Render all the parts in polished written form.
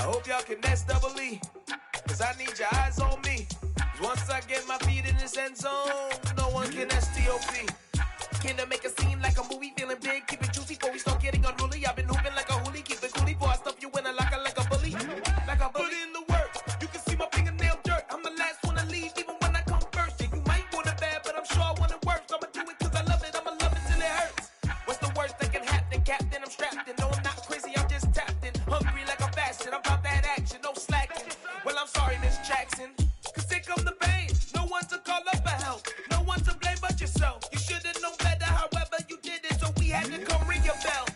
hope y'all can nest double E, cause I need your eyes on me. Cause once I get my feet in this end zone, no one can STOP. Can to make a scene like a movie, feeling big, keep it juicy before we start getting unruly. I've been hooping like a hoolie, keep it coolie before I stuff you in a locker like a bully. Like a bully. Put in the work, you can see my fingernail dirt. I'm the last one to leave, even when I come first. Yeah, you might want it bad, but I'm sure I want it worse. I'ma do it cause I love it, I'ma love it till it hurts. What's the worst that can happen, Captain? I'm strapped in, no I'm not crazy, I'm just tapped in. Hungry like I'm fasting, I'm about that action, no slacking. Well, I'm sorry, Miss Jackson, cause here come the pain. No one to call up for help, no one to blame but yourself. You should've known better, however you did it, so we had to come ring your bell.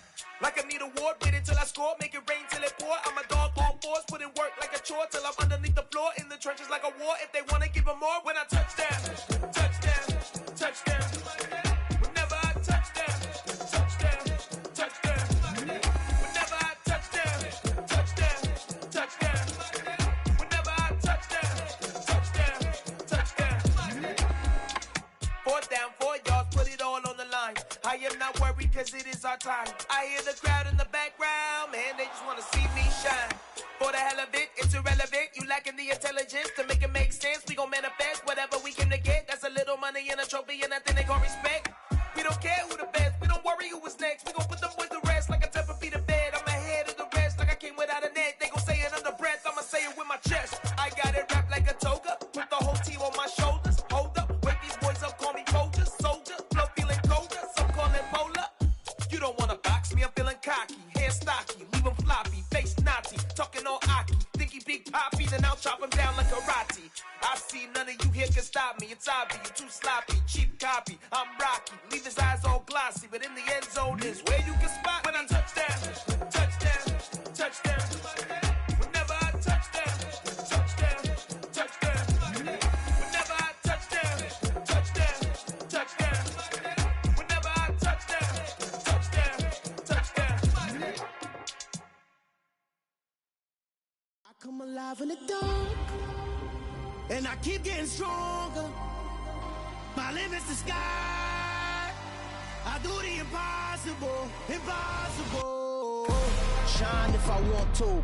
Like I need a ward, wait until I score, make it rain till it pour. I'm a dog on fours, put in work like a chore till I'm underneath the floor, in the trenches like a war. If they wanna give them more, when I touch down, touchdown, touchdown. Whenever I touch down, touchdown, touchdown. Whenever I touch down, touchdown, touchdown. Whenever I touch down, touchdown, touchdown. Fourth down, 4 yards, put it all on the line. I am not worried cause it is our time. I hear the crowd in the background, man, they just wanna see me shine. For the hell of it, it's irrelevant. You lacking the intelligence to make it make sense. We gon' manifest whatever we came to get. That's a little money and a trophy and nothing they gon' respect. We don't care who the best, we don't worry who is next. We gon' put them boys to rest like a Tempur-Pedic to bed. I'm ahead of the rest like I came without a net. They gon' say it under breath, I'ma say it with my chest. I got it wrapped like a toga, put the whole team on my shoulders. Hold up, wake these boys up, call me Folger, soldier. Flow feeling colder, some call it polar. You don't wanna box me, I'm feeling cocky. Hair stocky, leave him floppy, face naughty. Talking all aki, think he big poppy, then I'll chop him down like karate. I see none of you here can stop me. It's obvious, you too sloppy, cheap copy. I'm Rocky, leave his eyes all glossy, but in the end zone is where you can spot when I touch down, touchdown, touchdown. Whenever I touch down, touchdown, touchdown. Whenever I touch down, touchdown, touchdown. Whenever I touch down, touchdown, touchdown. I come alive in the dark, and I keep getting stronger. My limit's the sky. I do the impossible, impossible. Shine if I want to.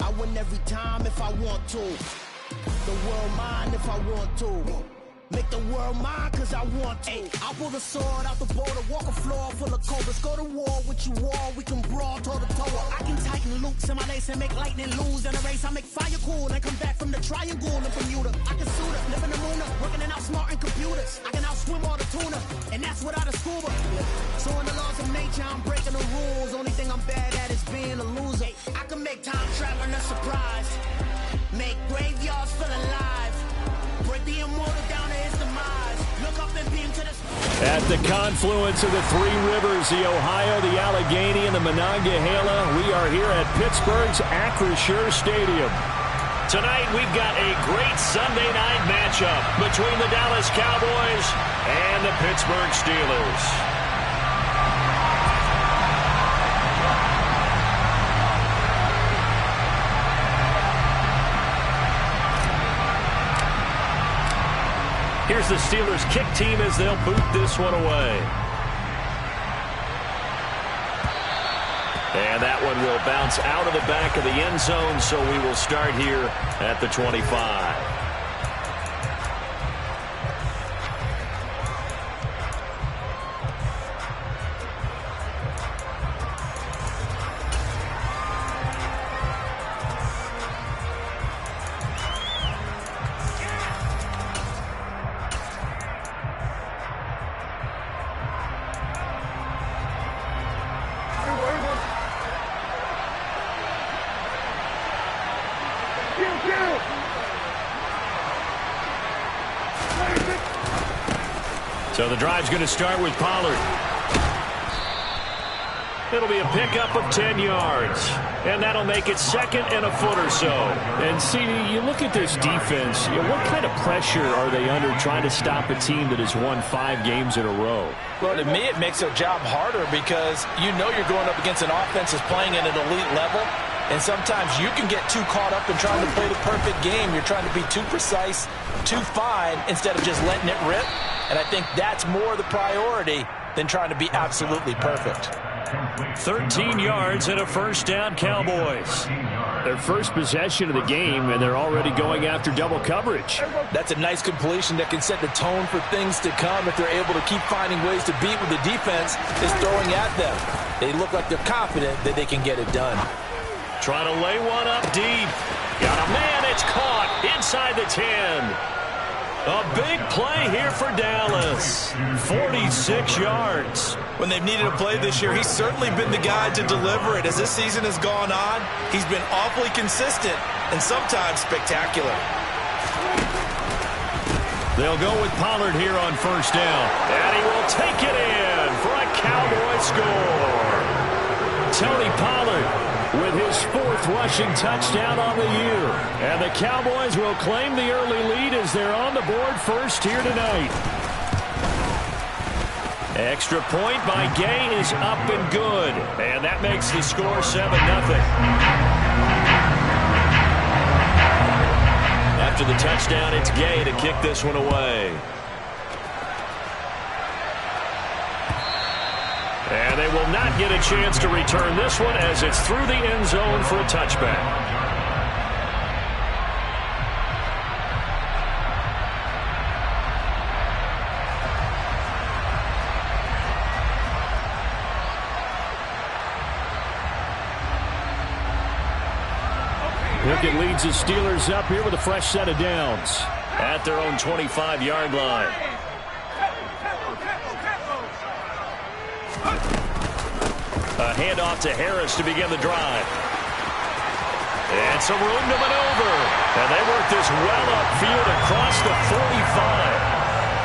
I win every time if I want to. The world mine if I want to. Make the world mine cause I want to. Ay, I'll pull the sword out the border, walk a floor full of cobras. Go to war with you all, we can brawl toe to toe. I can tighten loops in my lace and make lightning lose in a race. I make fire cool and come back from the triangle in Bermuda. I can suit up, live in the moon up, working and outsmarting computers. I can outswim all the tuna, and that's without a scuba. So in the laws of nature, I'm breaking the rules. Only thing I'm bad at is being a loser. I can make time traveling a surprise, make graveyards feel alive. Break the immortal down to his demise. Look up and beam to the... At the confluence of the three rivers, the Ohio, the Allegheny, and the Monongahela, we are here at Pittsburgh's Acrisure Stadium. Tonight, we've got a great Sunday night matchup between the Dallas Cowboys and the Pittsburgh Steelers. Here's the Steelers kick team as they'll boot this one away. And that one will bounce out of the back of the end zone, so we will start here at the 25. So the drive's going to start with Pollard. It'll be a pickup of 10 yards. And that'll make it second and a foot or so. And, CD, you look at this defense, what kind of pressure are they under trying to stop a team that has won 5 games in a row? Well, to me, it makes their job harder because you know you're going up against an offense that's playing at an elite level. And sometimes you can get too caught up in trying to play the perfect game. You're trying to be too precise, too fine, instead of just letting it rip. And I think that's more the priority than trying to be absolutely perfect. 13 yards and a first down, Cowboys. Their first possession of the game, and they're already going after double coverage. That's a nice completion that can set the tone for things to come if they're able to keep finding ways to beat what the defense is throwing at them. They look like they're confident that they can get it done. Trying to lay one up deep. Got a man, it's caught inside the 10. A big play here for Dallas. 46 yards. When they've needed a play this year, he's certainly been the guy to deliver it. As this season has gone on, he's been awfully consistent and sometimes spectacular. They'll go with Pollard here on first down. And he will take it in for a Cowboy score. Tony Pollard with his 4th rushing touchdown on the year. And the Cowboys will claim the early lead as they're on the board first here tonight. Extra point by Gay is up and good. And that makes the score 7-0. After the touchdown, it's Gay to kick this one away. And they will not get a chance to return this one as it's through the end zone for a touchback. Pickett leads the Steelers up here with a fresh set of downs at their own 25-yard line. A handoff to Harris to begin the drive. And some room to maneuver. And they work this well upfield across the 45.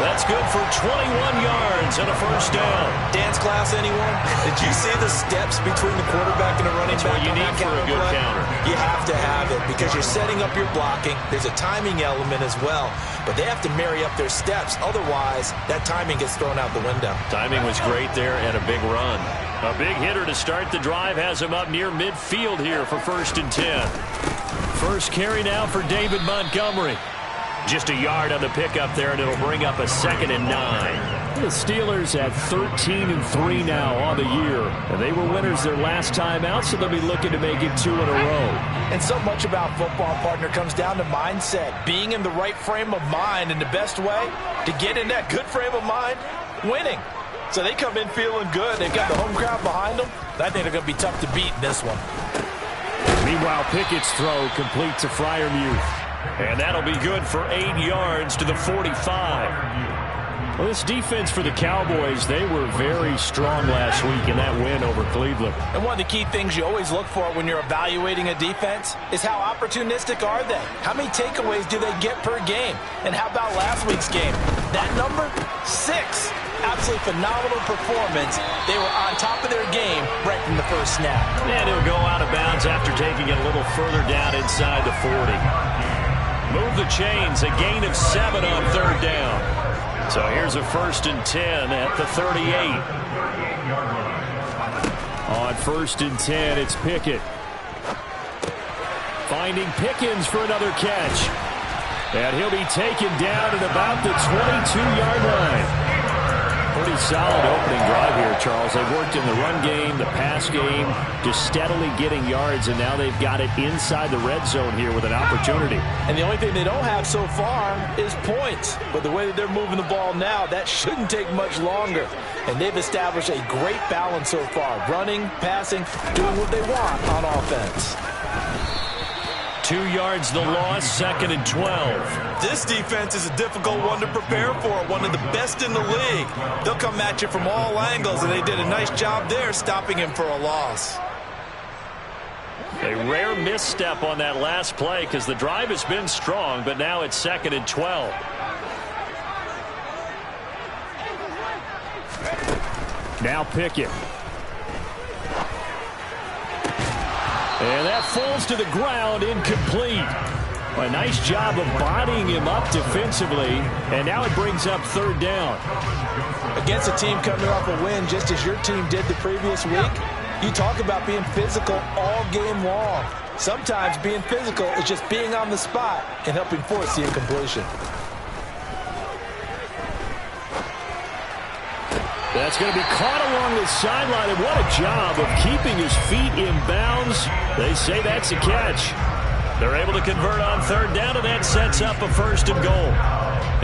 That's good for 21 yards and a first down. Dance class, anyone? Did you see the steps between the quarterback and the running back? That's what you need for a good counter. You have to have it because you're setting up your blocking. There's a timing element as well. But they have to marry up their steps. Otherwise, that timing gets thrown out the window. Timing was great there and a big run. A big hitter to start the drive has him up near midfield here for 1st and 10. First carry now for David Montgomery. Just a yard on the pickup there, and it'll bring up a 2nd and 9. The Steelers at 13-3 now on the year. And they were winners their last time out, so they'll be looking to make it 2 in a row. And so much about football, partner, comes down to mindset. Being in the right frame of mind, and the best way to get in that good frame of mind, winning. So they come in feeling good. They've got the home crowd behind them. I think they're going to be tough to beat in this one. Meanwhile, Pickett's throw complete to Freiermuth. And that'll be good for 8 yards to the 45. Well, this defense for the Cowboys, they were very strong last week in that win over Cleveland. And one of the key things you always look for when you're evaluating a defense is how opportunistic are they? How many takeaways do they get per game? And how about last week's game? That number? 6. Absolutely phenomenal performance. They were on top of their game right from the first snap. And he'll go out of bounds after taking it a little further down inside the 40. Move the chains, a gain of 7 on 3rd down. So here's a 1st and 10 at the 38. On 1st and 10, it's Pickett. Finding Pickens for another catch. And he'll be taken down at about the 22-yard line. Pretty solid opening drive here, Charles. They've worked in the run game, the pass game, just steadily getting yards, and now they've got it inside the red zone here with an opportunity. And the only thing they don't have so far is points. But the way that they're moving the ball now, that shouldn't take much longer. And they've established a great balance so far. Running, passing, doing what they want on offense. 2 yards the loss, 2nd and 12. This defense is a difficult one to prepare for, one of the best in the league. They'll come at you from all angles, and they did a nice job there stopping him for a loss. A rare misstep on that last play because the drive has been strong, but now it's 2nd and 12. Now Pickett. And that falls to the ground, incomplete. A nice job of bodying him up defensively, and now it brings up 3rd down. Against a team coming off a win just as your team did the previous week, you talk about being physical all game long. Sometimes being physical is just being on the spot and helping force the incompletion. That's going to be caught along the sideline, and what a job of keeping his feet in bounds. They say that's a catch. They're able to convert on third down, and that sets up a 1st and goal.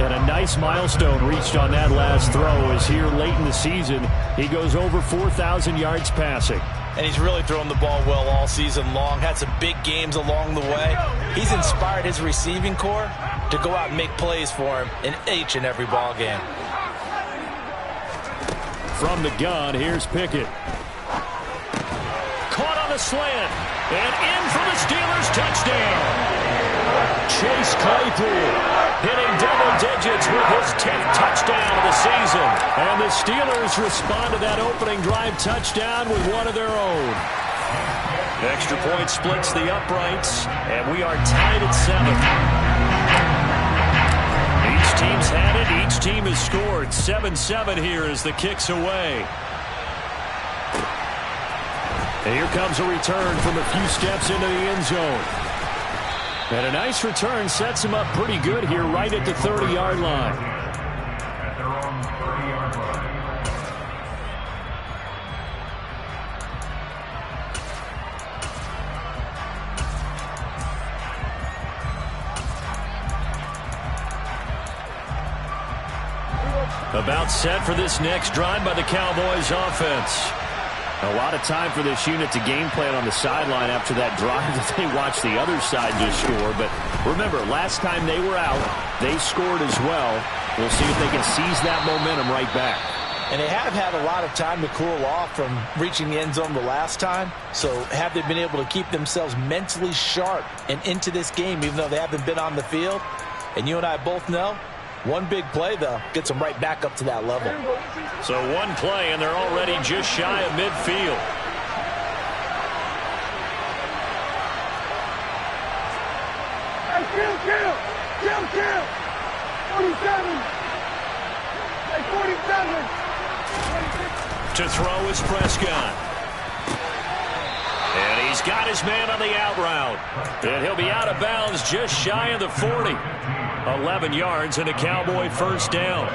And a nice milestone reached on that last throw as here late in the season, he goes over 4,000 yards passing. And he's really thrown the ball well all season long, had some big games along the way. He's inspired his receiving corps to go out and make plays for him in each and every ball game. From the gun, here's Pickett. Caught on the slant, and in for the Steelers touchdown. Chase Claypool hitting double digits with his 10th touchdown of the season. And the Steelers respond to that opening drive touchdown with one of their own. Extra point splits the uprights, and we are tied at 7. Each team's had it. Each team has scored. 7-7 here as the kick's away. And here comes a return from a few steps into the end zone. And a nice return sets him up pretty good here right at the 30-yard line. About set for this next drive by the Cowboys offense. A lot of time for this unit to game plan on the sideline after that drive that they watched the other side just score. But remember, last time they were out, they scored as well. We'll see if they can seize that momentum right back. And they have had a lot of time to cool off from reaching the end zone the last time. So have they been able to keep themselves mentally sharp and into this game, even though they haven't been on the field? And you and I both know, one big play, though, gets them right back up to that level. So one play, and they're already just shy of midfield. Hey, kill! 47! Hey, 47! To throw is Prescott. And he's got his man on the out route. And he'll be out of bounds just shy of the 40. 11 yards and a Cowboy 1st down.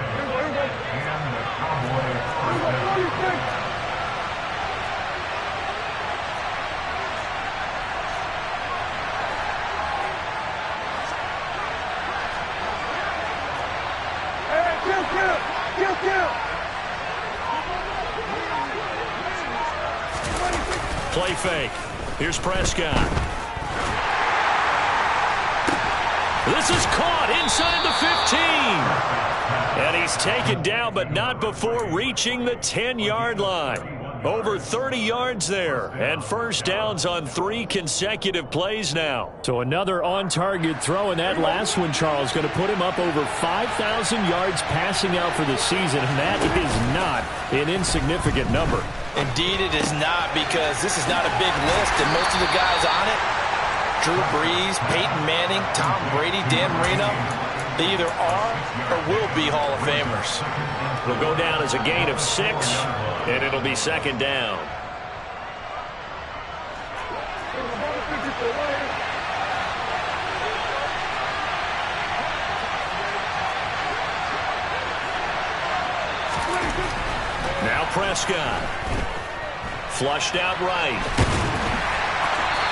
Play fake. Here's Prescott. This is caught inside the 15. And he's taken down, but not before reaching the 10-yard line. Over 30 yards there, and 1st downs on 3 consecutive plays now. So another on-target throw, and that last one, Charles, going to put him up over 5,000 yards passing out for the season, and that is not an insignificant number. Indeed it is not, because this is not a big list, and most of the guys on it, Drew Brees, Peyton Manning, Tom Brady, Dan Marino, they either are or will be Hall of Famers. It'll go down as a gain of 6, and it'll be 2nd down. Now Prescott. Flushed out right.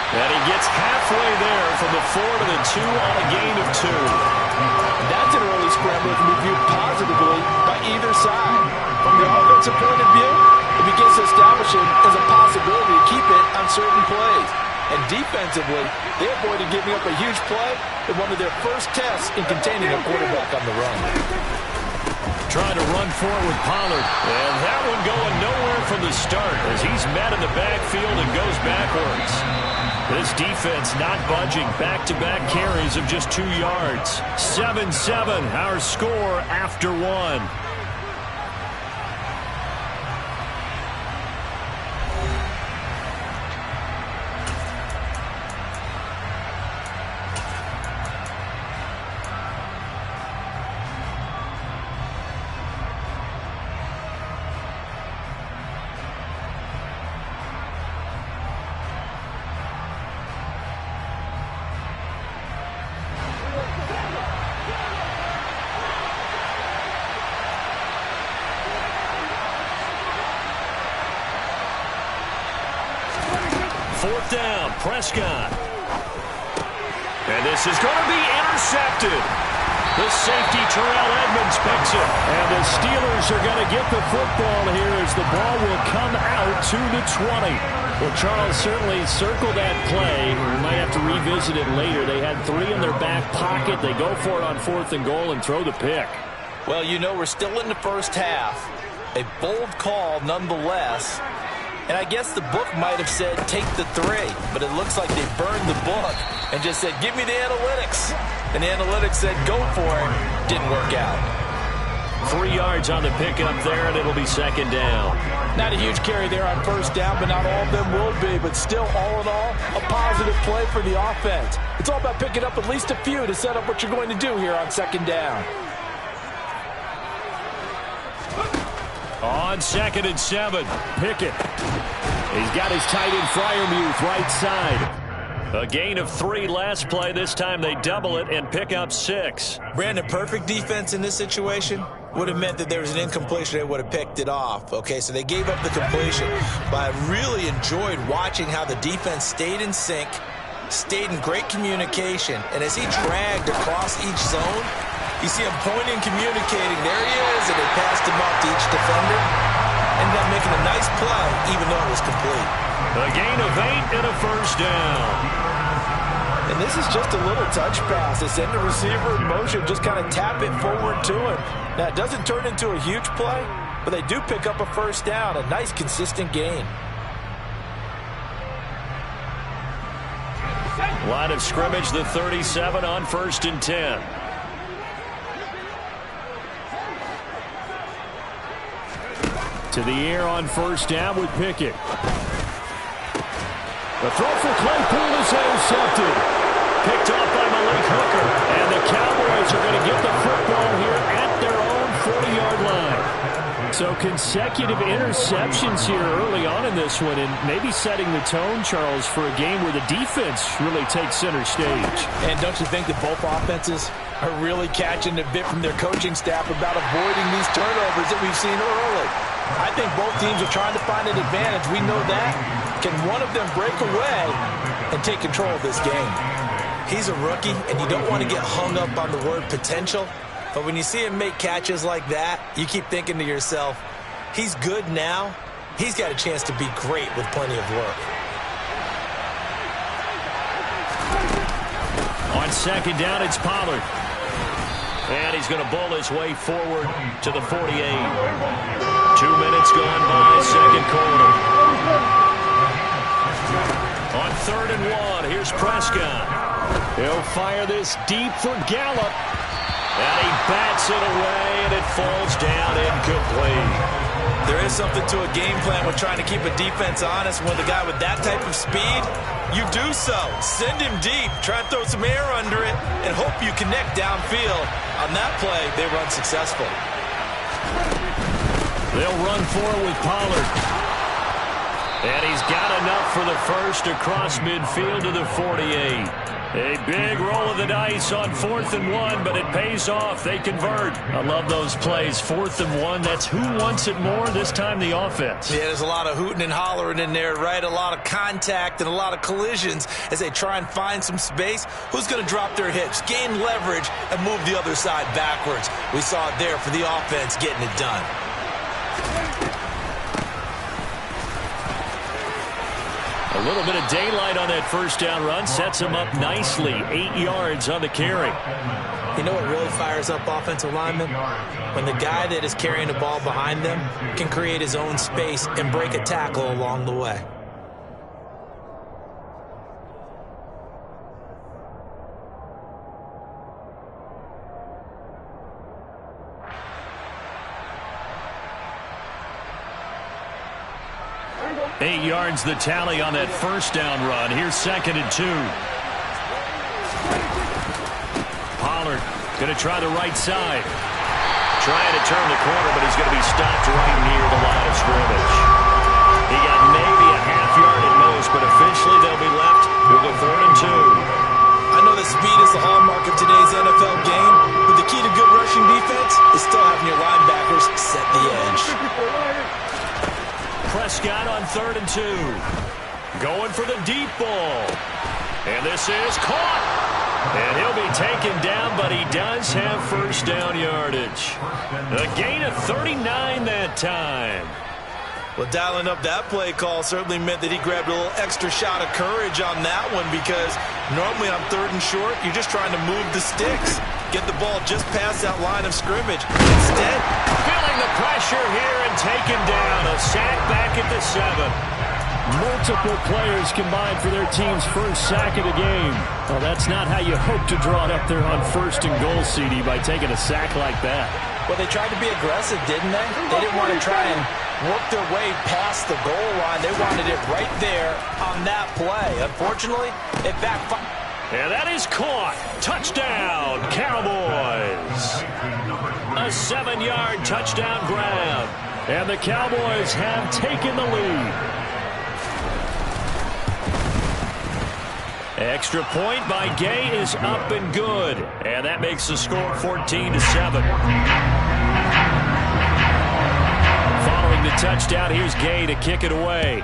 And he gets halfway there from the 4 to the 2 on a gain of 2. That's an early scramble that can be viewed positively by either side. From the offensive point of view, it begins to establish it as a possibility to keep it on certain plays. And defensively, they avoided giving up a huge play in one of their first tests in containing a quarterback on the run. Trying to run for it with Pollard. And that one going nowhere from the start as he's met in the backfield and goes backwards. This defense not budging. Back-to-back carries of just 2 yards. 7-7, our score after 1. 4th down. Prescott. And this is going to be intercepted. The safety, Terrell Edmonds, picks it. And the Steelers are going to get the football here as the ball will come out to the 20. Well, Charles certainly circled that play. We might have to revisit it later. They had 3 in their back pocket. They go for it on 4th and goal and throw the pick. Well, you know, we're still in the first half. A bold call nonetheless. And I guess the book might have said take the 3, but it looks like they burned the book and just said, give me the analytics. And the analytics said, go for it. Didn't work out. 3 yards on the pickup there, and it'll be 2nd down. Not a huge carry there on 1st down, but not all of them will be. But still, all in all, a positive play for the offense. It's all about picking up at least a few to set up what you're going to do here on 2nd down. On 2nd and 7, Pickett. He's got his tight end Freiermuth right side. A gain of 3 last play. This time they double it and pick up 6. Brandon, perfect defense in this situation would have meant that there was an incompletion. They would have picked it off. Okay, so they gave up the completion. But I really enjoyed watching how the defense stayed in sync, stayed in great communication. And as he dragged across each zone, you see him pointing, communicating. There he is, and they passed him up to each defender. Ended up making a nice play, even though it was complete. A gain of 8 and a 1st down. And this is just a little touch pass. They send the receiver in motion, just kind of tap it forward to him. Now, it doesn't turn into a huge play, but they do pick up a 1st down, a nice, consistent gain. Line of scrimmage, the 37 on 1st and 10. To the air on 1st down with Pickett. The throw for Claypool is intercepted. Picked off by Malik Hooker. And the Cowboys are going to get the football here at their own 40-yard line. So consecutive interceptions here early on in this one, and maybe setting the tone, Charles, for a game where the defense really takes center stage. And don't you think that both offenses are really catching a bit from their coaching staff about avoiding these turnovers that we've seen early? I think both teams are trying to find an advantage. We know that. Can one of them break away and take control of this game? He's a rookie, and you don't want to get hung up on the word potential. But when you see him make catches like that, you keep thinking to yourself, he's good now. He's got a chance to be great with plenty of work. On 2nd down, it's Pollard. And he's going to bull his way forward to the 48. 2 minutes gone by, 2nd quarter. On 3rd and 1, here's Prescott. He'll fire this deep for Gallup. And he bats it away, and it falls down incomplete. There is something to a game plan with trying to keep a defense honest. With a guy with that type of speed, you do so. Send him deep, try and throw some air under it, and hope you connect downfield. On that play, they were unsuccessful. They'll run for it with Pollard. And he's got enough for the 1st across midfield to the 48. A big roll of the dice on 4th and 1, but it pays off. They convert. I love those plays. 4th and 1, that's who wants it more, this time the offense. Yeah, there's a lot of hooting and hollering in there, right? A lot of contact and a lot of collisions as they try and find some space. Who's going to drop their hips, gain leverage, and move the other side backwards? We saw it there for the offense getting it done. A little bit of daylight on that 1st down run sets him up nicely. 8 yards on the carry. You know what really fires up offensive linemen? When the guy that is carrying the ball behind them can create his own space and break a tackle along the way. Eight yards the tally on that 1st down run. Here's 2nd and 2. Pollard going to try the right side. Trying to turn the corner, but he's going to be stopped right near the line of scrimmage. He got maybe a half yard at most, but officially they'll be left with a 3rd and 2. I know that speed is the hallmark of today's NFL game, but the key to good rushing defense is still having your linebackers set the edge. Prescott on 3rd and 2. Going for the deep ball. And this is caught. And he'll be taken down, but he does have first down yardage. A gain of 39 that time. Well, dialing up that play call certainly meant that he grabbed a little extra shot of courage on that one, because normally on 3rd and short, you're just trying to move the sticks, get the ball just past that line of scrimmage. Instead, feeling the pressure here and taken down. A sack back at the 7. Multiple players combined for their team's first sack of the game. Well, that's not how you hope to draw it up there on 1st and goal, CD, by taking a sack like that. Well, they tried to be aggressive, didn't they? They didn't want to try and work their way past the goal line. They wanted it right there on that play. Unfortunately, it backfired. And that is caught. Touchdown, Cowboys. A 7-yard touchdown grab. And the Cowboys have taken the lead. Extra point by Gay is up and good. And that makes the score 14-7. Following the touchdown, here's Gay to kick it away.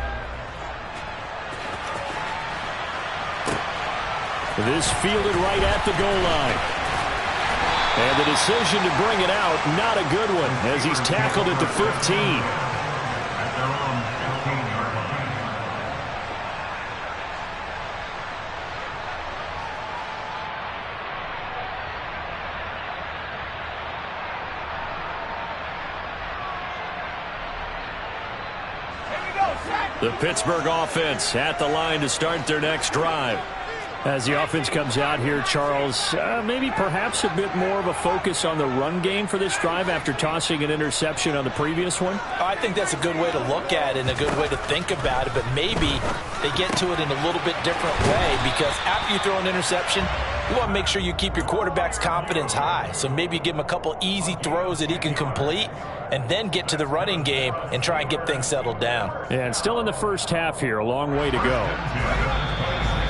This fielded right at the goal line. And the decision to bring it out, not a good one, as he's tackled at the 15. The Pittsburgh offense at the line to start their next drive. As the offense comes out here, Charles, maybe perhaps a bit more of a focus on the run game for this drive after tossing an interception on the previous one? I think that's a good way to look at it and a good way to think about it, but maybe they get to it in a little bit different way, because after you throw an interception, you want to make sure you keep your quarterback's confidence high. So maybe give him a couple easy throws that he can complete, and then get to the running game and try and get things settled down. And still in the first half here, a long way to go.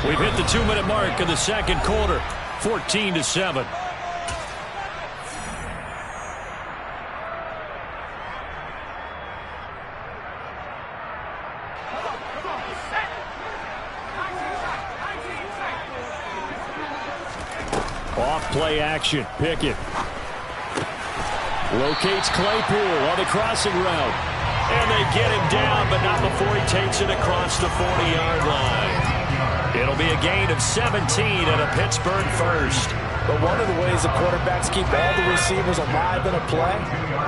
We've hit the 2-minute mark of the second quarter, 14-7. Off play action, Pickett. Locates Claypool on the crossing route. And they get him down, but not before he takes it across the 40-yard line. It'll be a gain of 17 and a Pittsburgh first. But one of the ways the quarterbacks keep all the receivers alive in a play,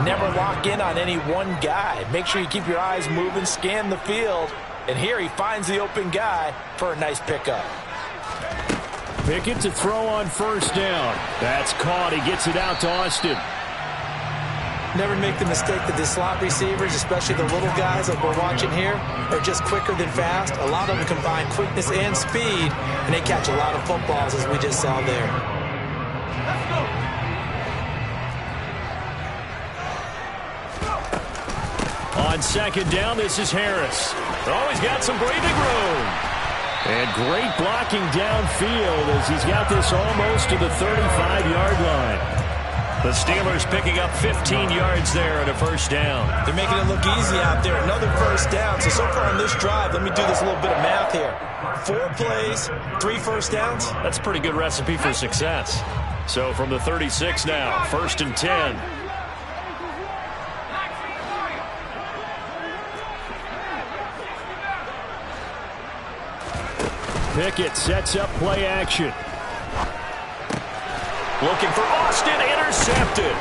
never lock in on any one guy. Make sure you keep your eyes moving, scan the field. And here he finds the open guy for a nice pickup. Pickett to throw on first down. That's caught. He gets it out to Austin. Never make the mistake that the slot receivers, especially the little guys that we're watching here, are just quicker than fast. A lot of them combine quickness and speed, and they catch a lot of footballs, as we just saw there. On second down, this is Harris. Oh, he's got some breathing room. And great blocking downfield as he's got this almost to the 35-yard line. The Steelers picking up 15 yards there and a first down. They're making it look easy out there. Another first down. So far on this drive, let me do this little bit of math here. 4 plays, 3 first downs. That's a pretty good recipe for success. So from the 36 now, 1st and 10. Pickett sets up play action. Looking for Austin, intercepted.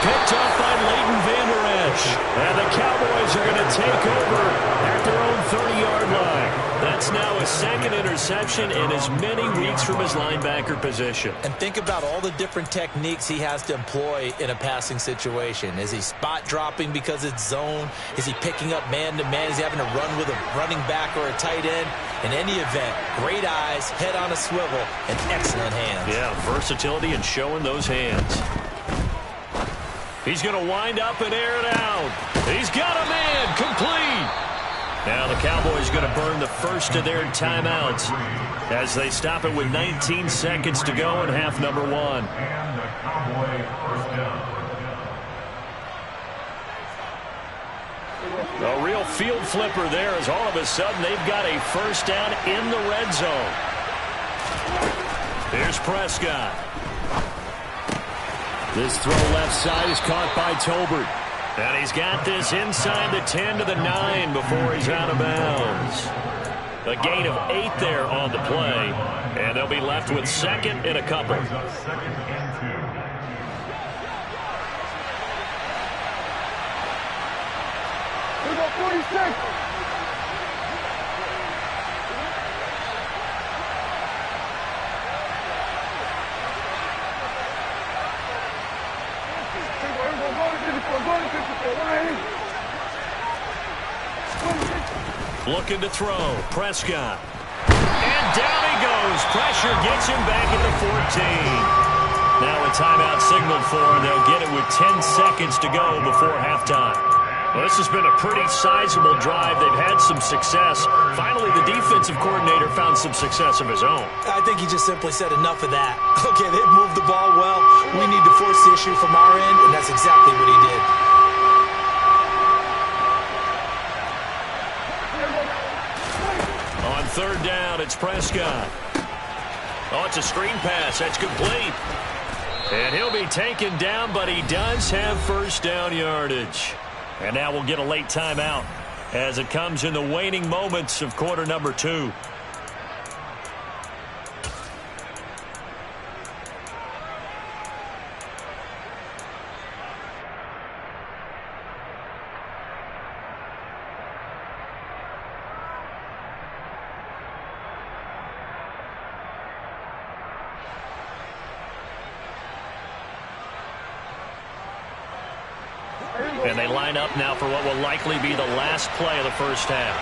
Picked off by Leighton Vander Esch. And the Cowboys are going to take over at their own 30-yard line. That's now a second interception in as many weeks from his linebacker position. And think about all the different techniques he has to employ in a passing situation. Is he spot dropping because it's zone? Is he picking up man-to-man? Is he having to run with a running back or a tight end? In any event, great eyes, head on a swivel, and excellent hands. Yeah, versatility and showing those hands. He's going to wind up and air it out. He's got a man, complete. Now the Cowboys going to burn the first of their timeouts as they stop it with 19 seconds to go in half number 1. And the Cowboys first down. A real field flipper there as all of a sudden they've got a first down in the red zone. Here's Prescott. This throw left side is caught by Tolbert. And he's got this inside the 10 to the 9 before he's out of bounds. A gain of 8 there on the play. And they'll be left with second and a couple. We got 46. Looking to throw. Prescott. And down he goes. Pressure gets him back at the 14. Now a timeout signaled for, and they'll get it with 10 seconds to go before halftime. Well, this has been a pretty sizable drive. They've had some success. Finally, the defensive coordinator found some success of his own. I think he just simply said enough of that. Okay, they've moved the ball well. We need to force the issue from our end, and that's exactly what he did. On third down, it's Prescott. Oh, it's a screen pass. That's complete. And he'll be taken down, but he does have first down yardage. And now we'll get a late timeout as it comes in the waning moments of quarter number 2. And they line up now for what will likely be the last play of the first half.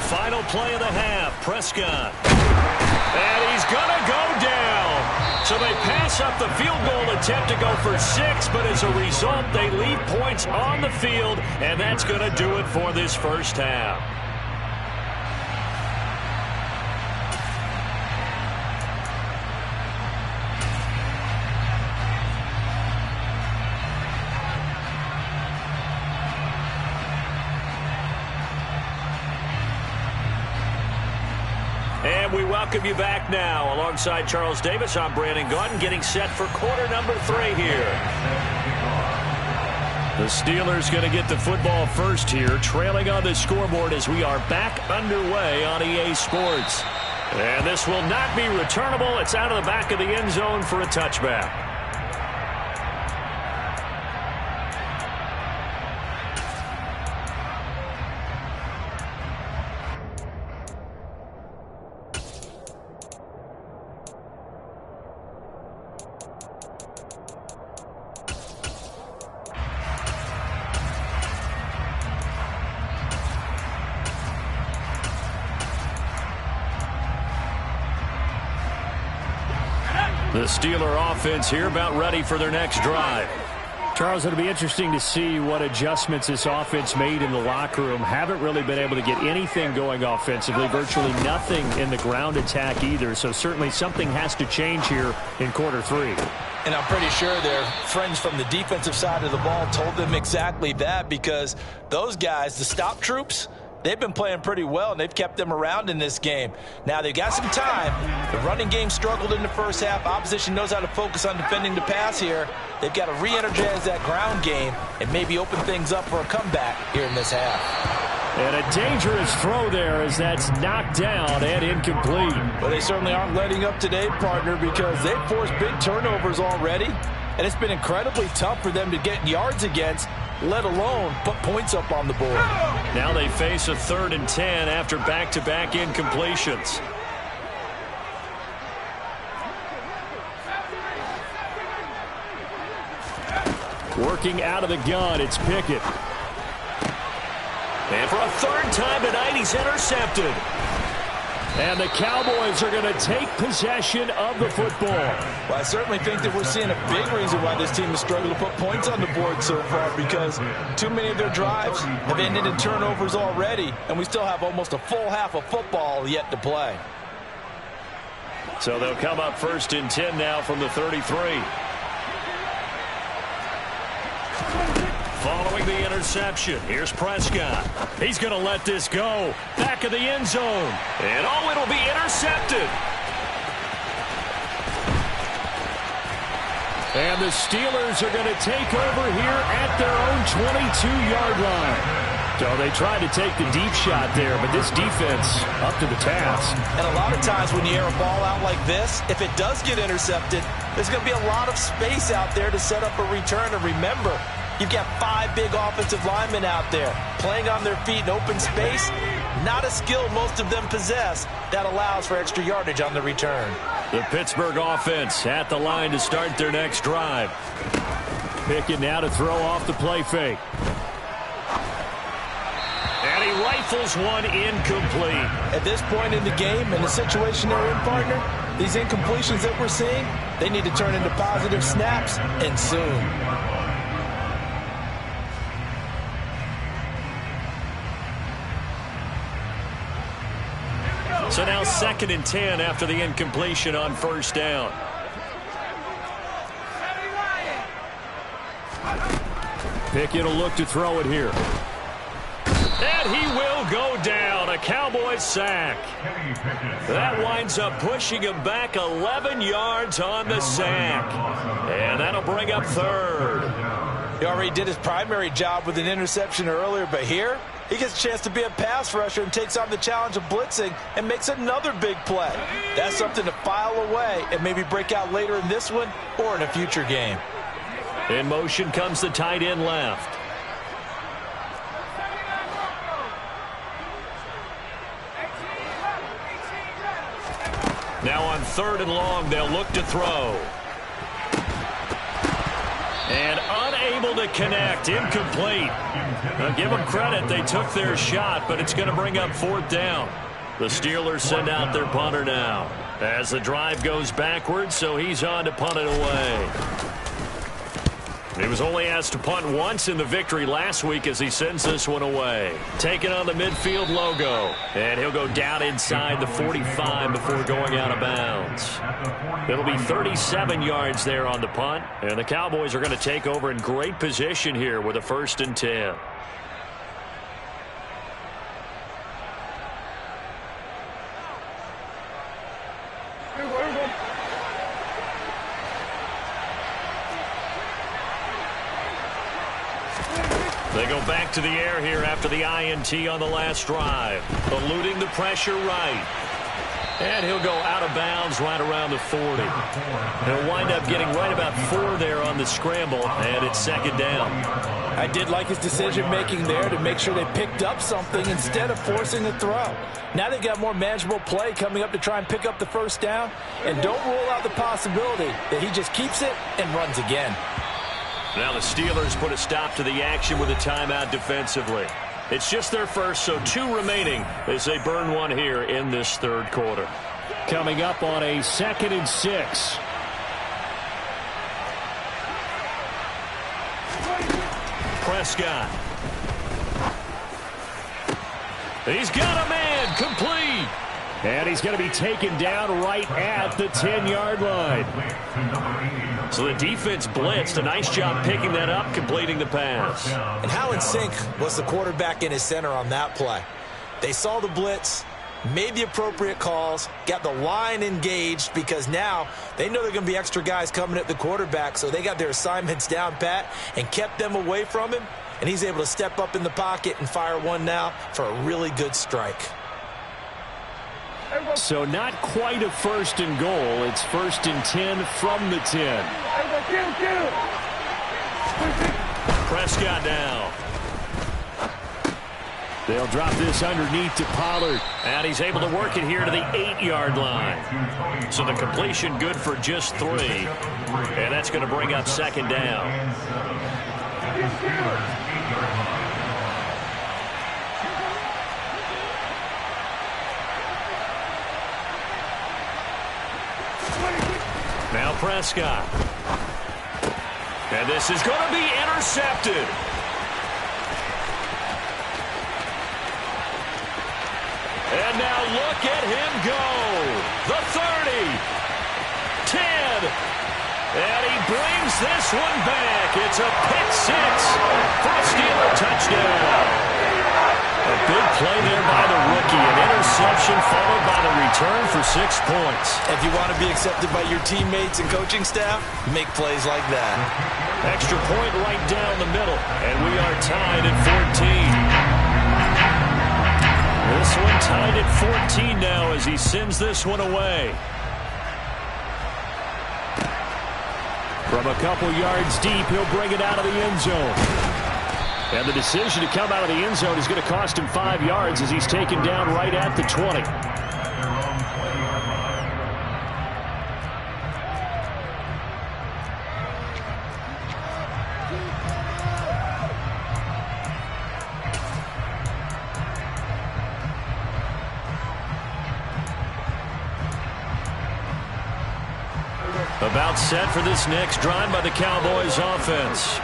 Final play of the half, Prescott. And he's going to go down. So they pass up the field goal attempt to go for 6, but as a result, they leave points on the field, and that's going to do it for this first half. And we welcome you back now. Alongside Charles Davis, I'm Brandon Gaudin, getting set for quarter number 3 here. The Steelers going to get the football first here, trailing on the scoreboard as we are back underway on EA Sports. And this will not be returnable. It's out of the back of the end zone for a touchback. The Steeler offense here about ready for their next drive. Charles, it'll be interesting to see what adjustments this offense made in the locker room. Haven't really been able to get anything going offensively, virtually nothing in the ground attack either. So certainly something has to change here in quarter 3. And I'm pretty sure their friends from the defensive side of the ball told them exactly that, because those guys, the stop troops, they've been playing pretty well, and they've kept them around in this game. Now, they've got some time. The running game struggled in the first half. Opposition knows how to focus on defending the pass here. They've got to re-energize that ground game and maybe open things up for a comeback here in this half. And a dangerous throw there as that's knocked down and incomplete. But they certainly aren't letting up today, partner, because they've forced big turnovers already, and it's been incredibly tough for them to get yards against, let alone put points up on the board. Now they face a 3rd and 10 after back-to-back incompletions. Working out of the gun, it's Pickett. And for a 3rd time tonight, he's intercepted. And the Cowboys are going to take possession of the football. Well, I certainly think that we're seeing a big reason why this team has struggled to put points on the board so far, because too many of their drives have ended in turnovers already, and we still have almost a full half of football yet to play. So they'll come up 1st and 10 now from the 33. throwing the interception. Here's Prescott. He's going to let this go. Back of the end zone. And it'll be intercepted. And the Steelers are going to take over here at their own 22-yard line. So they tried to take the deep shot there, but this defense up to the task. And a lot of times when you air a ball out like this, if it does get intercepted, there's going to be a lot of space out there to set up a return. And remember, you've got 5 big offensive linemen out there playing on their feet in open space. Not a skill most of them possess that allows for extra yardage on the return. The Pittsburgh offense at the line to start their next drive. Pickett now to throw off the play fake. And he rifles one incomplete. At this point in the game and the situation they're in, partner, these incompletions that we're seeing, they need to turn into positive snaps, and soon. So now 2nd and 10 after the incompletion on first down. Pickett will look to throw it here. And he will go down. A Cowboys sack. That winds up pushing him back 11 yards on the sack. And that'll bring up 3rd. He already did his primary job with an interception earlier, but here he gets a chance to be a pass rusher and takes on the challenge of blitzing and makes another big play. That's something to file away and maybe break out later in this one or in a future game. In motion comes the tight end left. Now on 3rd and long, they'll look to throw. And unable to connect. Incomplete. Now give them credit. They took their shot, but it's going to bring up 4th down. The Steelers send out their punter now. As the drive goes backwards, so he's on to punt it away. He was only asked to punt once in the victory last week as he sends this one away. Taking on the midfield logo. And he'll go down inside the 45 before going out of bounds. It'll be 37 yards there on the punt. And the Cowboys are going to take over in great position here with a 1st and 10. They go back to the air here after the INT on the last drive. Eluding the pressure right. And he'll go out of bounds right around the 40. He'll wind up getting right about 4 there on the scramble, and it's 2nd down. I did like his decision-making there to make sure they picked up something instead of forcing the throw. Now they've got more manageable play coming up to try and pick up the 1st down. And don't rule out the possibility that he just keeps it and runs again. Now the Steelers put a stop to the action with a timeout defensively. It's just their first, so 2 remaining as they burn one here in this 3rd quarter. Coming up on a 2nd and 6. Prescott. He's got a man, complete. And he's going to be taken down right at the 10-yard line. So the defense blitzed. A nice job picking that up, completing the pass. And how in sync was the quarterback in his center on that play? They saw the blitz, made the appropriate calls, got the line engaged because now they know there are going to be extra guys coming at the quarterback, so they got their assignments down pat and kept them away from him, and he's able to step up in the pocket and fire one now for a really good strike. So not quite a 1st and goal. It's 1st and 10 from the 10. Prescott now. They'll drop this underneath to Pollard. And he's able to work it here to the 8-yard line. So the completion good for just 3. And that's going to bring up 2nd down. Now Prescott. And this is going to be intercepted. And now look at him go. The 30. 10. And he brings this one back. It's a pick six for a Steeler touchdown. A big play there by the rookie. An interception followed by the return for 6 points. If you want to be accepted by your teammates and coaching staff, make plays like that. Extra point right down the middle. And we are tied at 14. This one tied at 14 now as he sends this one away. From a couple yards deep, he'll bring it out of the end zone. And the decision to come out of the end zone is going to cost him 5 yards as he's taken down right at the 20. About set for this next drive by the Cowboys offense.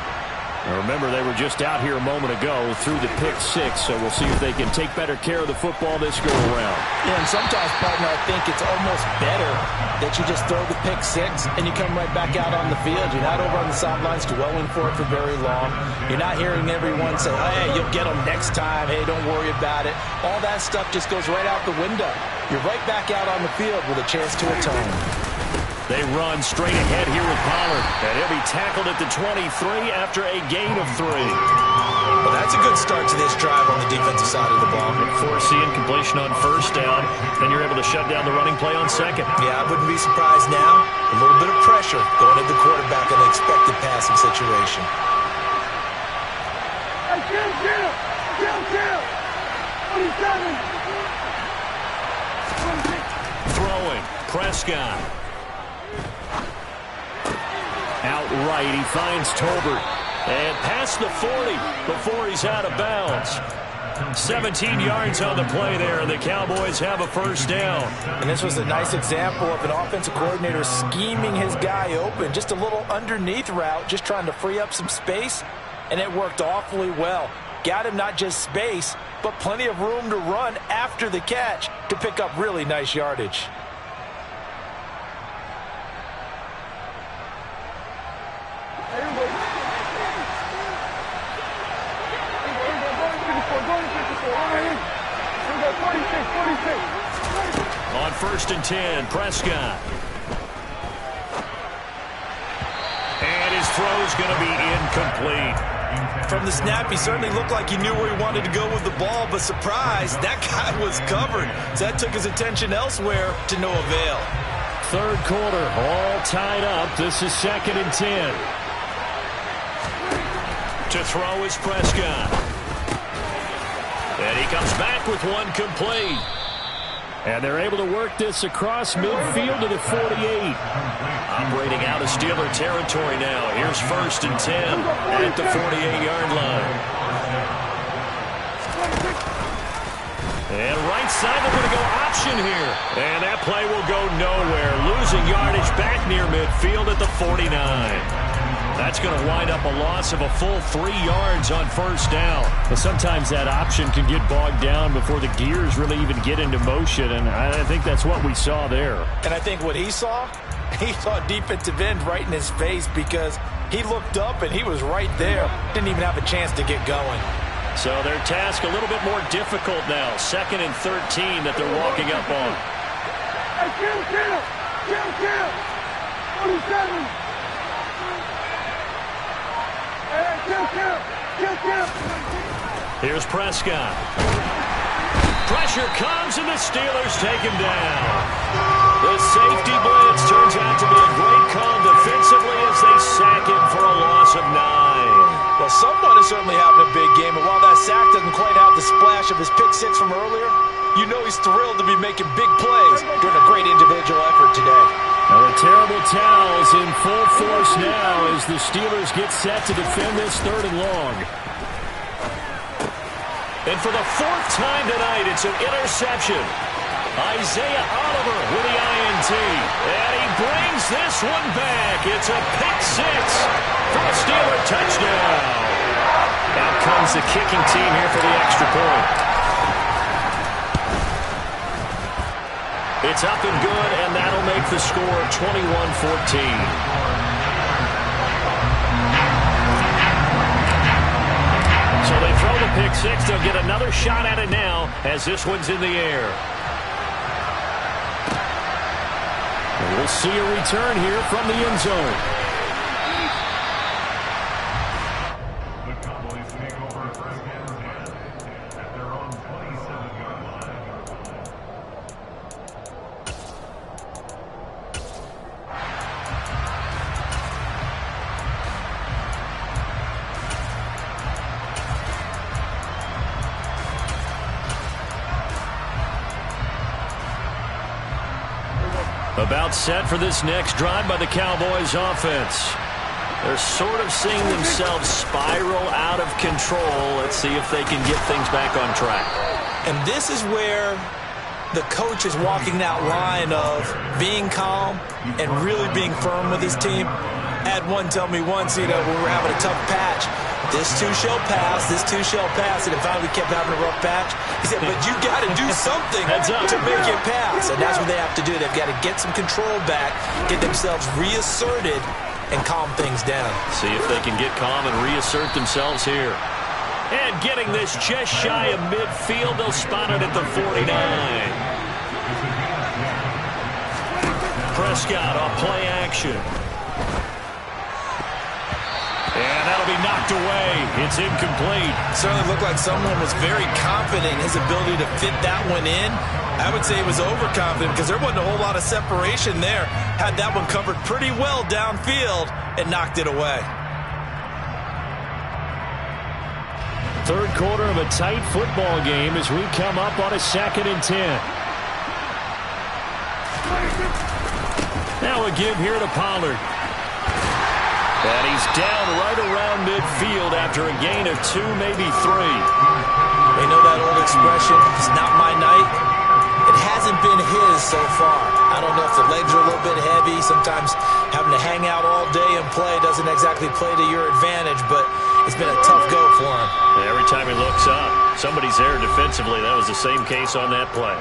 Now remember, they were just out here a moment ago through the pick six, so we'll see if they can take better care of the football this go-around. Yeah, and sometimes, partner, I think it's almost better that you just throw the pick six and you come right back out on the field. You're not over on the sidelines dwelling for it for very long. You're not hearing everyone say, hey, you'll get them next time. Hey, don't worry about it. All that stuff just goes right out the window. You're right back out on the field with a chance to atone. They run straight ahead here with Pollard, and he'll be tackled at the 23 after a gain of 3. Well, that's a good start to this drive on the defensive side of the ball. Force the incompletion on first down, then you're able to shut down the running play on second. Yeah, I wouldn't be surprised now. A little bit of pressure going at the quarterback in an expected passing situation. Hey, kill! 27! Throwing, Prescott. Outright, he finds Tolbert. And past the 40 before he's out of bounds. 17 yards on the play there, and the Cowboys have a first down. And this was a nice example of an offensive coordinator scheming his guy open. Just a little underneath route, just trying to free up some space, and it worked awfully well. Got him not just space, but plenty of room to run after the catch to pick up really nice yardage. On 1st and 10, Prescott. And his throw's going to be incomplete. From the snap, he certainly looked like he knew where he wanted to go with the ball, but surprise, that guy was covered. So that took his attention elsewhere to no avail. Third quarter, all tied up. This is 2nd and 10. To throw is Prescott. And he comes back with one complete. And they're able to work this across midfield to the 48. Operating out of Steeler territory now. Here's 1st and 10 at the 48-yard line. And right side, they're going to go option here. And that play will go nowhere. Losing yardage back near midfield at the 49. That's going to wind up a loss of a full 3 yards on first down. But sometimes that option can get bogged down before the gears really even get into motion, and I think that's what we saw there. And I think what he saw defensive end right in his face because he looked up and he was right there. Didn't even have a chance to get going. So their task a little bit more difficult now. 2nd and 13 that they're walking up on. Hey, kill! 47! Here's Prescott. Pressure comes, and the Steelers take him down. The safety blitz turns out to be a great call defensively as they sack him for a loss of 9. Well, someone is certainly having a big game, and while that sack doesn't quite have the splash of his pick six from earlier, you know he's thrilled to be making big plays during a great individual effort today. Now the terrible towel is in full force now as the Steelers get set to defend this 3rd and long. And for the 4th time tonight, it's an interception. Isaiah Oliver with the INT. And he brings this one back. It's a pick six for a Steeler touchdown. Out comes the kicking team here for the extra point. It's up and good, and that'll make the score 21-14. So they throw the pick six. They'll get another shot at it now as this one's in the air. And we'll see a return here from the end zone. The Cowboys take over first and 10 at their own 27-yard line. About set for this next drive by the Cowboys offense. They're sort of seeing themselves spiral out of control. Let's see if they can get things back on track. And this is where the coach is walking that line of being calm and really being firm with his team. I had one tell me once, when we were having a tough patch, this too shall pass, this too shall pass, and finally we kept having a rough patch. He said, but you got to do something to make it pass, and that's what they have to do. They've got to get some control back, get themselves reasserted, and calm things down. See if they can get calm and reassert themselves here. And getting this just shy of midfield, they'll spot it at the 49. Prescott off play action. And that'll be knocked away. It's incomplete. Certainly looked like someone was very confident in his ability to fit that one in. I would say he was overconfident because there wasn't a whole lot of separation there. Had that one covered pretty well downfield and knocked it away. Third quarter of a tight football game as we come up on a 2nd and 10. Now a give here to Pollard. And he's down right around midfield after a gain of 2, maybe 3. They know that old expression, it's not my night. It hasn't been his so far. I don't know if the legs are a little bit heavy. Sometimes having to hang out all day and play doesn't exactly play to your advantage, but it's been a tough go for him. Every time he looks up, somebody's there defensively. That was the same case on that play.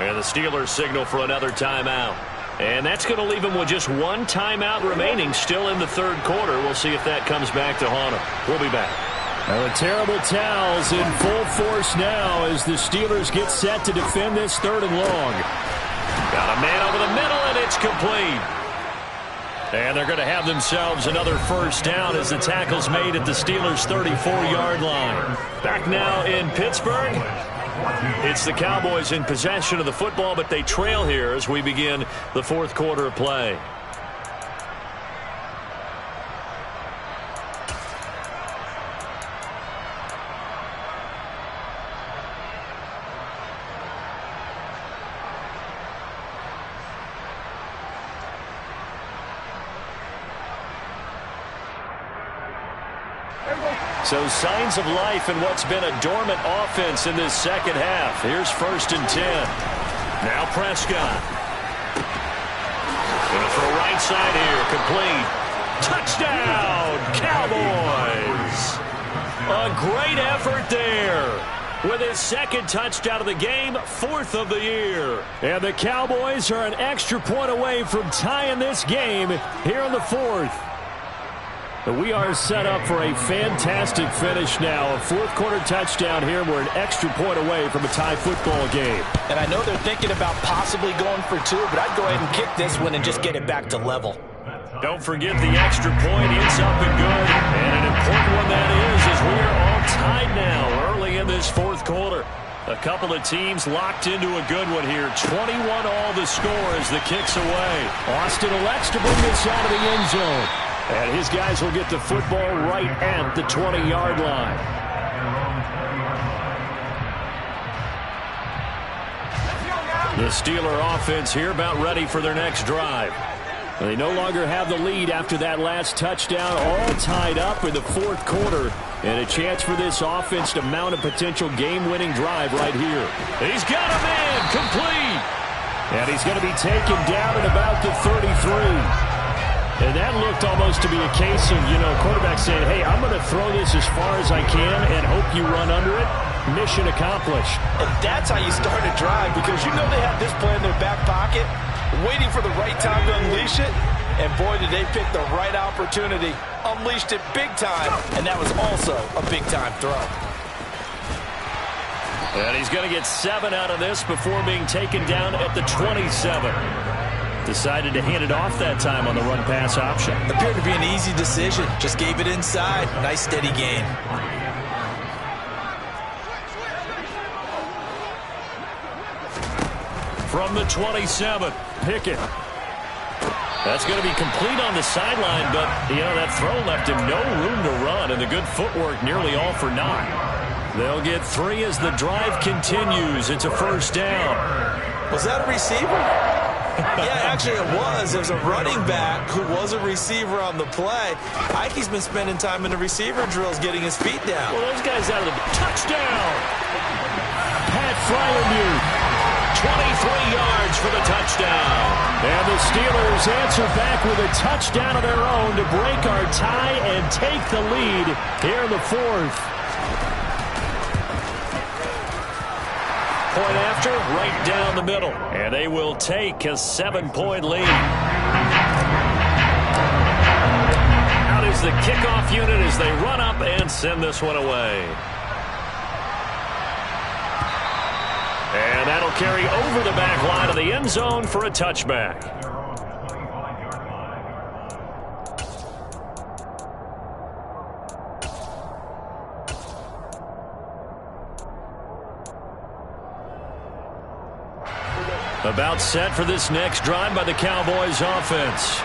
And the Steelers signal for another timeout. And that's going to leave him with just one timeout remaining still in the third quarter. We'll see if that comes back to haunt him. We'll be back. Well, the terrible towels in full force now as the Steelers get set to defend this 3rd and long. Got a man over the middle, and it's complete. And they're going to have themselves another first down as the tackle's made at the Steelers' 34-yard line. Back now in Pittsburgh. It's the Cowboys in possession of the football, but they trail here as we begin the 4th quarter of play. So signs of life in what's been a dormant offense in this second half. Here's 1st and 10. Now Prescott. Gonna throw right side here. Complete. Touchdown, Cowboys. A great effort there. With his 2nd touchdown of the game, 4th of the year. And the Cowboys are an extra point away from tying this game here in the 4th. We are set up for a fantastic finish now. A 4th quarter touchdown here. We're an extra point away from a tie football game. And I know they're thinking about possibly going for 2, but I'd go ahead and kick this one and just get it back to level. Don't forget the extra point. It's up and good. And an important one that is, as we are all tied now early in this 4th quarter. A couple of teams locked into a good one here. 21 all the score as the kick's away. Austin elects to bring this out of the end zone. And his guys will get the football right at the 20-yard line. The Steeler offense here about ready for their next drive. They no longer have the lead after that last touchdown, all tied up in the 4th quarter. And a chance for this offense to mount a potential game-winning drive right here. He's got a man complete. And he's going to be taken down at about the 33. And that looked almost to be a case of, quarterback saying, hey, I'm going to throw this as far as I can and hope you run under it. Mission accomplished. And that's how you start a drive because you know they have this play in their back pocket, waiting for the right time to unleash it. And boy, did they pick the right opportunity. Unleashed it big time, and that was also a big-time throw. And he's going to get 7 out of this before being taken down at the 27. Decided to hand it off that time on the run-pass option. Appeared to be an easy decision. Just gave it inside. Nice, steady gain. From the 27, Pickett. That's going to be complete on the sideline, but, that throw left him no room to run, and the good footwork nearly all for naught. They'll get 3 as the drive continues. It's a first down. Was that a receiver? Yeah, actually it was. There's a running back who was a receiver on the play. Ikey's been spending time in the receiver drills getting his feet down. Well, those guys out of the touchdown. Pat Freiermuth. 23 yards for the touchdown. And the Steelers answer back with a touchdown of their own to break our tie and take the lead here in the 4th. Point after, right down the middle. And they will take a 7-point lead. Out is the kickoff unit as they run up and send this one away. And that'll carry over the back line of the end zone for a touchback. About set for this next drive by the Cowboys offense.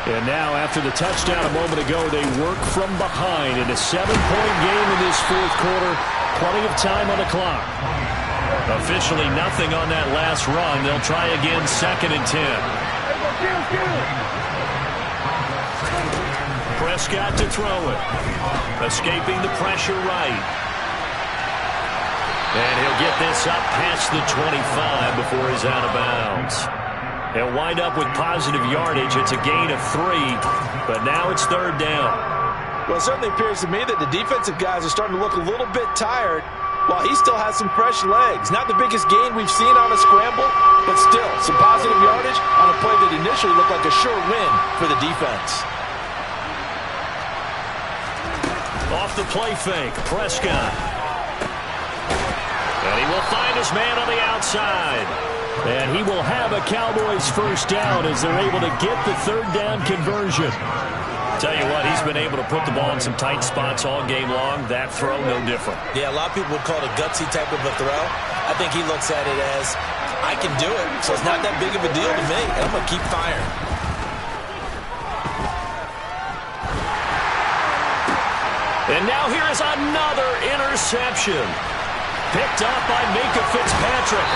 And now, after the touchdown a moment ago, they work from behind in a 7-point game in this 4th quarter. Plenty of time on the clock. Officially nothing on that last run. They'll try again, 2nd and 10. Prescott to throw it. Escaping the pressure right. And he'll get this up past the 25 before he's out of bounds. He'll wind up with positive yardage. It's a gain of 3, but now it's 3rd down. Well, it certainly appears to me that the defensive guys are starting to look a little bit tired, while he still has some fresh legs. Not the biggest gain we've seen on a scramble, but still some positive yardage on a play that initially looked like a sure win for the defense. Off the play fake, Prescott. And he will find his man on the outside. And he will have a Cowboys first down as they're able to get the 3rd down conversion. Tell you what, he's been able to put the ball in some tight spots all game long. That throw, no different. Yeah, a lot of people would call it a gutsy type of a throw. I think he looks at it as, I can do it, so it's not that big of a deal to me, and I'm going to keep firing. And now here is another interception. Picked up by Minkah Fitzpatrick.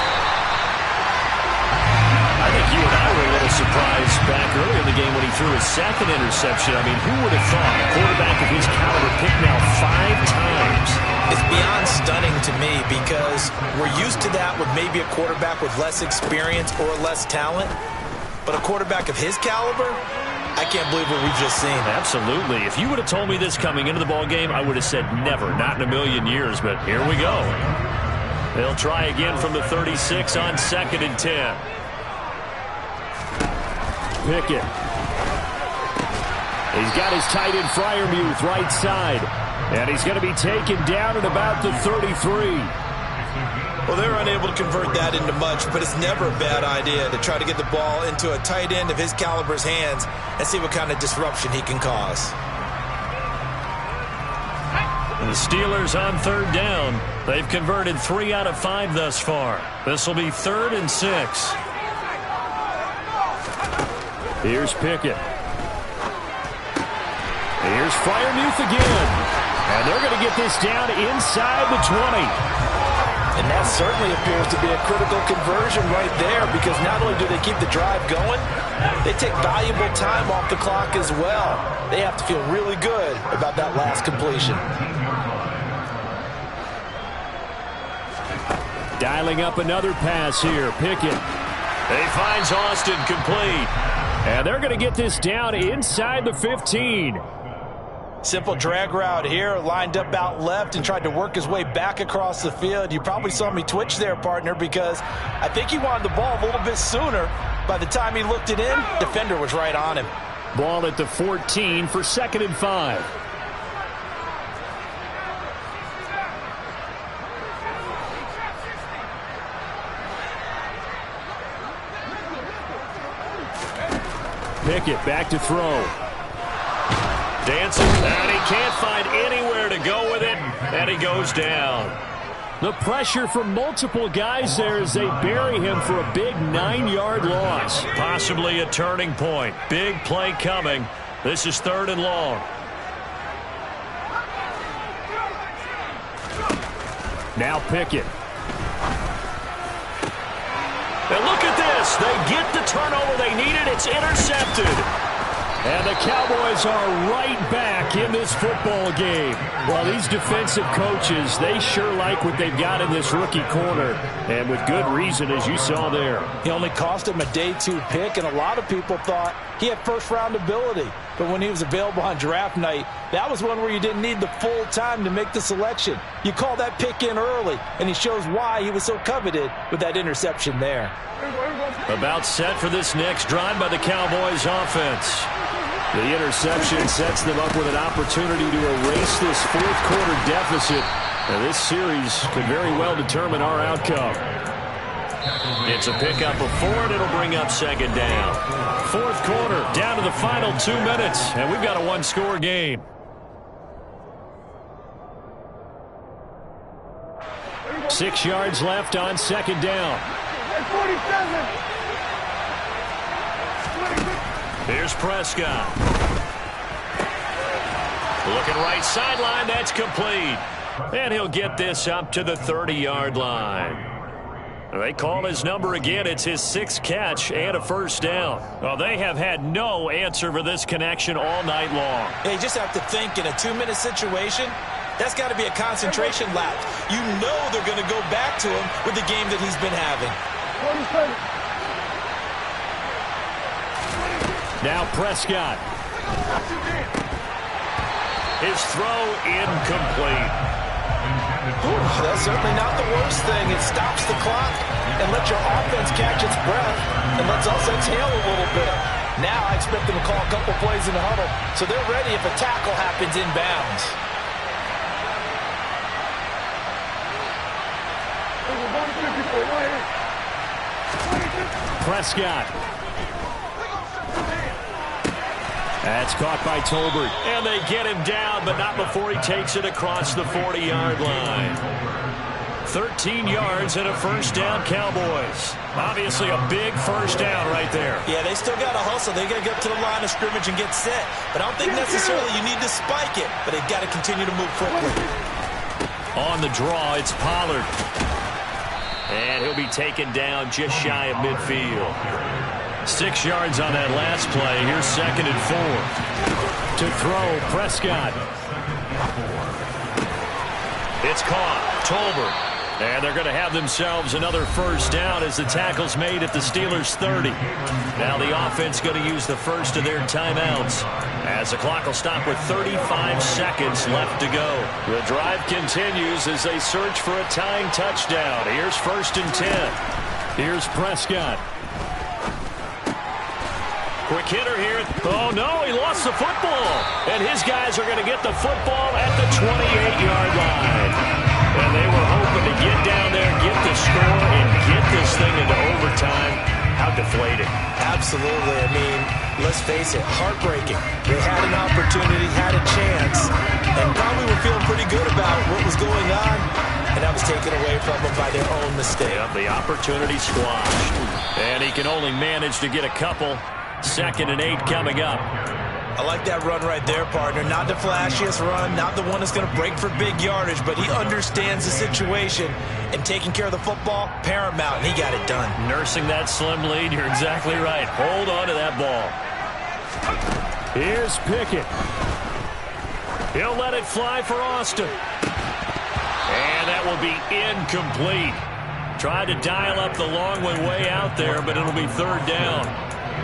I think you and I were a little surprised back earlier in the game when he threw his 2nd interception. I mean, who would have thought a quarterback of his caliber picked now 5 times? It's beyond stunning to me because we're used to that with maybe a quarterback with less experience or less talent. But a quarterback of his caliber, I can't believe what we've just seen. Absolutely. If you would have told me this coming into the ballgame, I would have said never, not in a million years. But here we go. They'll try again from the 36 on 2nd and 10. Pickett. He's got his tight end Freiermuth right side. And he's going to be taken down at about the 33. Well, they're unable to convert that into much, but it's never a bad idea to try to get the ball into a tight end of his caliber's hands and see what kind of disruption he can cause. The Steelers on 3rd down. They've converted 3 out of 5 thus far. This will be 3rd and 6. Here's Pickett. Here's Freiermuth again. And they're going to get this down inside the 20. And that certainly appears to be a critical conversion right there because not only do they keep the drive going, they take valuable time off the clock as well. They have to feel really good about that last completion. Dialing up another pass here. Pickett. He finds Austin complete. And they're going to get this down inside the 15. Simple drag route here, lined up out left and tried to work his way back across the field. You probably saw me twitch there, partner, because I think he wanted the ball a little bit sooner. By the time he looked it in, defender was right on him. Ball at the 14 for 2nd and 5. Pickett back to throw. Dancing, and he can't find anywhere to go with it, and he goes down. The pressure from multiple guys there as they bury him for a big 9-yard loss. Possibly a turning point. Big play coming. This is 3rd and long. Now Pickett. And look at this. They get the turnover they needed. It's intercepted. And the Cowboys are right back in this football game. Well, these defensive coaches, they sure like what they've got in this rookie corner. And with good reason, as you saw there. He only cost him a day 2 pick, and a lot of people thought he had first-round ability. But when he was available on draft night, that was one where you didn't need the full time to make the selection. You call that pick in early, and he shows why he was so coveted with that interception there. About set for this next drive by the Cowboys offense. The interception sets them up with an opportunity to erase this 4th quarter deficit. And this series could very well determine our outcome. It's a pickup of 4, and it'll bring up 2nd down. 4th quarter, down to the final 2 minutes, and we've got a 1-score game. Six yards left on 2nd down. 47. Here's Prescott. Looking right sideline, that's complete. And he'll get this up to the 30-yard line. They call his number again. It's his 6th catch and a 1st down. Well, they have had no answer for this connection all night long. Yeah, you just have to think in a 2-minute situation, that's got to be a concentration lapse. You know they're going to go back to him with the game that he's been having. 47. Now Prescott. His throw incomplete. That's certainly not the worst thing. It stops the clock and lets your offense catch its breath and lets us exhale a little bit. Now I expect them to call a couple plays in the huddle so they're ready if a tackle happens inbounds. Prescott. That's caught by Tolbert. And they get him down, but not before he takes it across the 40-yard line. 13 yards and a 1st down, Cowboys. Obviously a big 1st down right there. Yeah, they still got to hustle. They got to get up to the line of scrimmage and get set. But I don't think necessarily you need to spike it, but they've got to continue to move quickly. On the draw, it's Pollard. And he'll be taken down just shy of midfield. 6 yards on that last play. Here's 2nd and 4. To throw, Prescott. It's caught. Tolbert. And they're going to have themselves another 1st down as the tackle's made at the Steelers' 30. Now the offense going to use the first of their timeouts as the clock will stop with 35 seconds left to go. The drive continues as they search for a tying touchdown. Here's 1st and 10. Here's Prescott. Quick hitter here. Oh, no, he lost the football. And his guys are going to get the football at the 28-yard line. And they were hoping to get down there, get the score, and get this thing into overtime. How deflating. Absolutely. I mean, let's face it, heartbreaking. They had an opportunity, had a chance, and probably were feeling pretty good about what was going on, and that was taken away from them by their own mistake. Yep, the opportunity squashed. And he can only manage to get a couple. 2nd and 8 coming up. I like that run right there, partner. Not the flashiest run, not the one that's going to break for big yardage, but he understands the situation, and taking care of the football, paramount, and he got it done. Nursing that slim lead, you're exactly right. Hold on to that ball. Here's Pickett. He'll let it fly for Austin. And that will be incomplete. Tried to dial up the long one way out there, but it'll be 3rd down.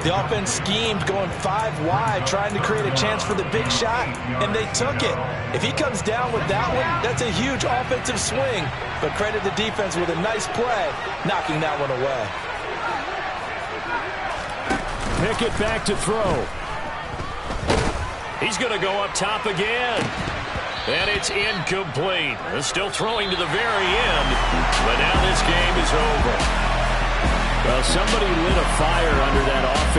The offense schemed going 5 wide, trying to create a chance for the big shot, and they took it. If he comes down with that one, that's a huge offensive swing. But credit the defense with a nice play, knocking that one away. Pickett back to throw. He's going to go up top again. And it's incomplete. They're still throwing to the very end, but now this game is over. Well, somebody lit a fire under that offense.